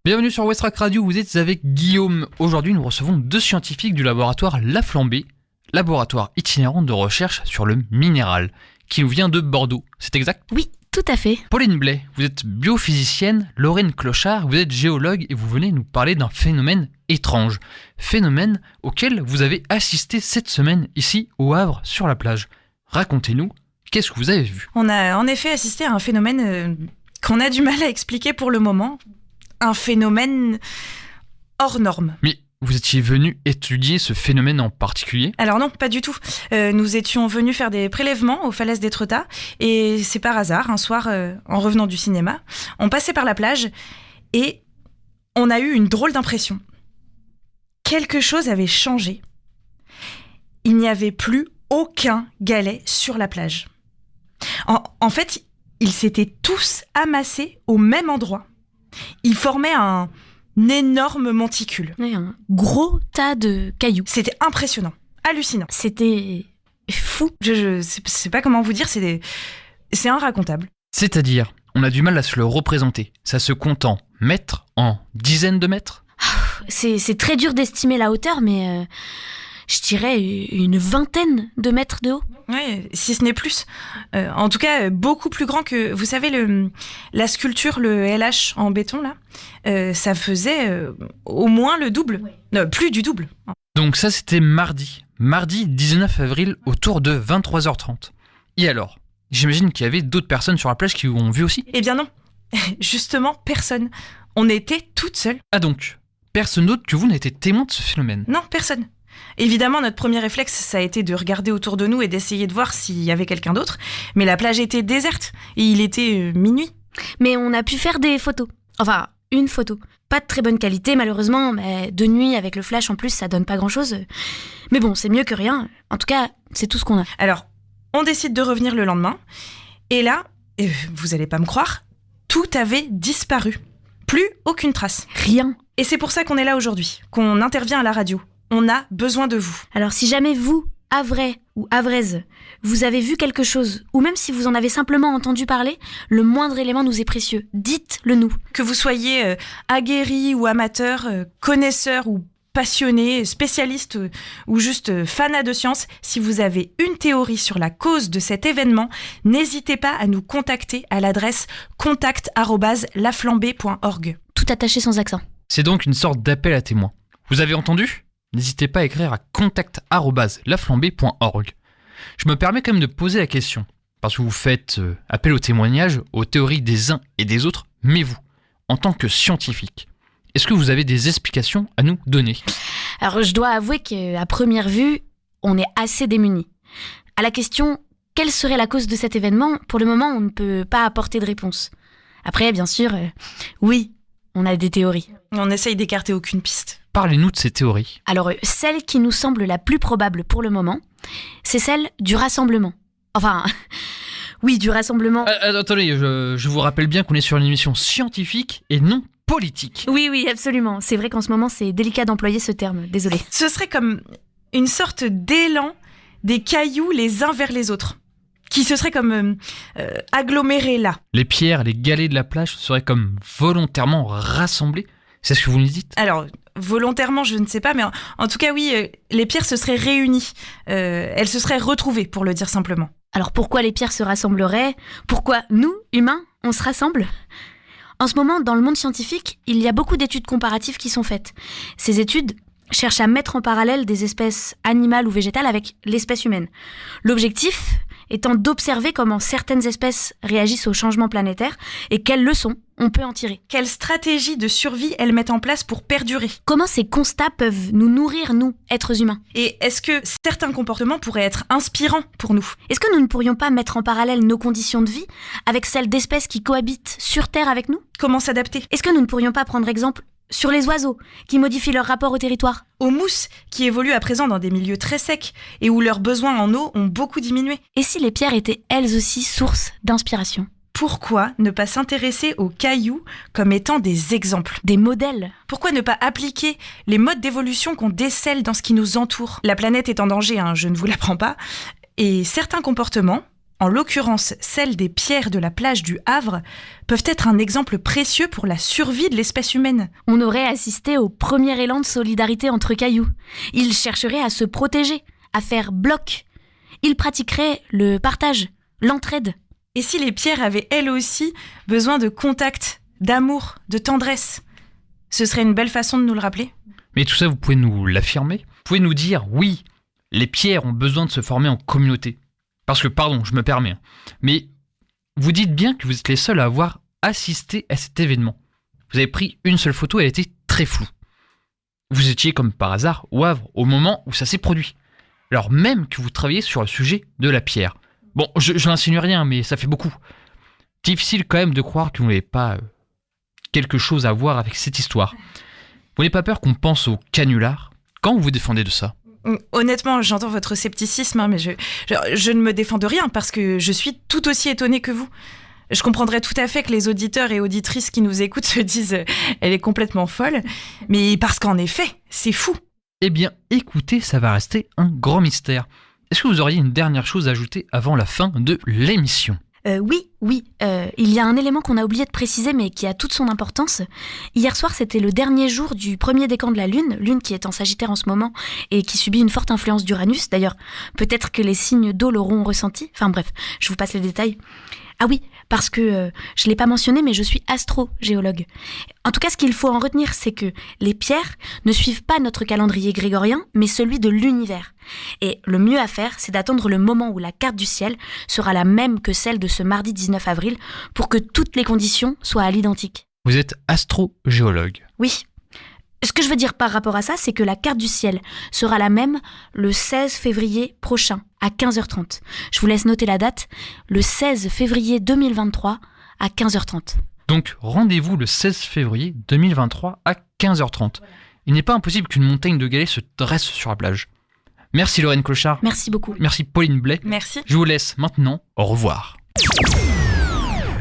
Bienvenue sur Westrack Radio, vous êtes avec Guillaume. Aujourd'hui, nous recevons 2 scientifiques du laboratoire La Flambée, laboratoire itinérant de recherche sur le minéral, qui nous vient de Bordeaux. C'est exact ? Oui, tout à fait. Pauline Blais, vous êtes biophysicienne, Lorraine Clochard, vous êtes géologue et vous venez nous parler d'un phénomène étrange. Phénomène auquel vous avez assisté cette semaine ici au Havre sur la plage. Racontez-nous, qu'est-ce que vous avez vu ? On a en effet assisté à un phénomène qu'on a du mal à expliquer pour le moment. Un phénomène hors norme. Mais vous étiez venu étudier ce phénomène en particulier ? Alors non, pas du tout. Nous étions venus faire des prélèvements aux falaises d'Étretat et c'est par hasard, un soir, en revenant du cinéma, on passait par la plage et on a eu une drôle d'impression. Quelque chose avait changé. Il n'y avait plus aucun galet sur la plage. En fait, ils s'étaient tous amassés au même endroit. Ils formaient un énorme monticule. Oui, un gros tas de cailloux. C'était impressionnant, hallucinant. C'était fou. Je sais pas comment vous dire, c'est inracontable. C'est-à-dire, on a du mal à se le représenter. Ça se compte en mètres, en dizaines de mètres ? C'est très dur d'estimer la hauteur, mais je dirais une vingtaine de mètres de haut. Oui, si ce n'est plus. En tout cas, beaucoup plus grand que... Vous savez, la sculpture, le LH en béton, là, ça faisait au moins le double. Plus du double. Donc ça, c'était mardi 19 avril, autour de 23h30. Et alors ? J'imagine qu'il y avait d'autres personnes sur la plage qui ont vu aussi ? Eh bien non, justement, personne. On était toutes seules. Ah donc, personne d'autre que vous n'a été témoin de ce phénomène ? Non, personne. Évidemment, notre premier réflexe, ça a été de regarder autour de nous et d'essayer de voir s'il y avait quelqu'un d'autre. Mais la plage était déserte et il était minuit. Mais on a pu faire des photos. Enfin, une photo. Pas de très bonne qualité, malheureusement, mais de nuit, avec le flash en plus, ça donne pas grand-chose. Mais bon, c'est mieux que rien. En tout cas, c'est tout ce qu'on a. Alors, on décide de revenir le lendemain. Et là, vous allez pas me croire, tout avait disparu. Plus aucune trace. Rien. Et c'est pour ça qu'on est là aujourd'hui, qu'on intervient à la radio. On a besoin de vous. Alors si jamais vous, Havrais ou Havraise, vous avez vu quelque chose, ou même si vous en avez simplement entendu parler, le moindre élément nous est précieux. Dites-le nous. Que vous soyez aguerri ou amateur, connaisseur ou passionné, spécialiste ou juste fanat de science, si vous avez une théorie sur la cause de cet événement, n'hésitez pas à nous contacter à l'adresse contact@laflambée.org. Tout attaché sans accent. C'est donc une sorte d'appel à témoins. Vous avez entendu ? N'hésitez pas à écrire à contact@laflambée.org. Je me permets quand même de poser la question, parce que vous faites appel aux témoignages, aux théories des uns et des autres, mais vous, en tant que scientifique, est-ce que vous avez des explications à nous donner ? Alors je dois avouer qu'à première vue, on est assez démunis. À la question « Quelle serait la cause de cet événement ?», pour le moment, on ne peut pas apporter de réponse. Après, bien sûr, oui, on a des théories. On essaye d'écarter aucune piste. Parlez-nous de ces théories. Alors, celle qui nous semble la plus probable pour le moment, c'est celle du rassemblement. Enfin, oui, du rassemblement. Attendez, je vous rappelle bien qu'on est sur une émission scientifique et non politique. Oui, absolument. C'est vrai qu'en ce moment, c'est délicat d'employer ce terme. Désolée. Ce serait comme une sorte d'élan des cailloux les uns vers les autres, qui se seraient comme agglomérés là. Les pierres, les galets de la plage seraient comme volontairement rassemblés ? C'est ce que vous nous dites ? Alors, volontairement, je ne sais pas, mais en tout cas, oui, les pierres se seraient réunies. Elles se seraient retrouvées, pour le dire simplement. Alors pourquoi les pierres se rassembleraient ? Pourquoi nous, humains, on se rassemble ? En ce moment, dans le monde scientifique, il y a beaucoup d'études comparatives qui sont faites. Ces études cherchent à mettre en parallèle des espèces animales ou végétales avec l'espèce humaine. L'objectif étant d'observer comment certaines espèces réagissent aux changements planétaires et quelles leçons on peut en tirer. Quelle stratégie de survie elles mettent en place pour perdurer ? Comment ces constats peuvent nous nourrir, nous, êtres humains ? Et est-ce que certains comportements pourraient être inspirants pour nous ? Est-ce que nous ne pourrions pas mettre en parallèle nos conditions de vie avec celles d'espèces qui cohabitent sur Terre avec nous ? Comment s'adapter ? Est-ce que nous ne pourrions pas prendre exemple sur les oiseaux qui modifient leur rapport au territoire ? Aux mousses qui évoluent à présent dans des milieux très secs et où leurs besoins en eau ont beaucoup diminué ? Et si les pierres étaient elles aussi source d'inspiration ? Pourquoi ne pas s'intéresser aux cailloux comme étant des exemples ? Des modèles ? Pourquoi ne pas appliquer les modes d'évolution qu'on décèle dans ce qui nous entoure ? La planète est en danger, je ne vous l'apprends pas. Et certains comportements, en l'occurrence celles des pierres de la plage du Havre, peuvent être un exemple précieux pour la survie de l'espèce humaine. On aurait assisté au premier élan de solidarité entre cailloux. Ils chercheraient à se protéger, à faire bloc. Ils pratiqueraient le partage, l'entraide. Et si les pierres avaient elles aussi besoin de contact, d'amour, de tendresse, ce serait une belle façon de nous le rappeler. Mais tout ça, vous pouvez nous l'affirmer? Vous pouvez nous dire, oui, les pierres ont besoin de se former en communauté. Parce que, pardon, je me permets, mais vous dites bien que vous êtes les seuls à avoir assisté à cet événement. Vous avez pris une seule photo, elle était très floue. Vous étiez comme par hasard au Havre au moment où ça s'est produit. Alors même que vous travaillez sur le sujet de la pierre. Bon, je n'insinue rien, mais ça fait beaucoup. Difficile quand même de croire que vous n'avez pas quelque chose à voir avec cette histoire. Vous n'avez pas peur qu'on pense au canular quand vous vous défendez de ça? Honnêtement, j'entends votre scepticisme, mais je ne me défends de rien parce que je suis tout aussi étonnée que vous. Je comprendrais tout à fait que les auditeurs et auditrices qui nous écoutent se disent « elle est complètement folle », mais parce qu'en effet, c'est fou. Eh bien, écoutez, ça va rester un grand mystère. Est-ce que vous auriez une dernière chose à ajouter avant la fin de l'émission? Oui. Il y a un élément qu'on a oublié de préciser mais qui a toute son importance. Hier soir, c'était le dernier jour du premier décan de la Lune, Lune qui est en Sagittaire en ce moment et qui subit une forte influence d'Uranus. D'ailleurs, peut-être que les signes d'eau l'auront ressenti. Enfin bref, je vous passe les détails. Ah oui, parce que je ne l'ai pas mentionné, mais je suis astrogéologue. En tout cas, ce qu'il faut en retenir, c'est que les pierres ne suivent pas notre calendrier grégorien, mais celui de l'univers. Et le mieux à faire, c'est d'attendre le moment où la carte du ciel sera la même que celle de ce mardi 19 avril pour que toutes les conditions soient à l'identique. Vous êtes astrogéologue. Oui. Ce que je veux dire par rapport à ça, c'est que la carte du ciel sera la même le 16 février prochain, à 15h30. Je vous laisse noter la date, le 16 février 2023, à 15h30. Donc, rendez-vous le 16 février 2023 à 15h30. Il n'est pas impossible qu'une montagne de galets se dresse sur la plage. Merci Lorraine Clochard. Merci beaucoup. Merci Pauline Blais. Merci. Je vous laisse maintenant. Au revoir.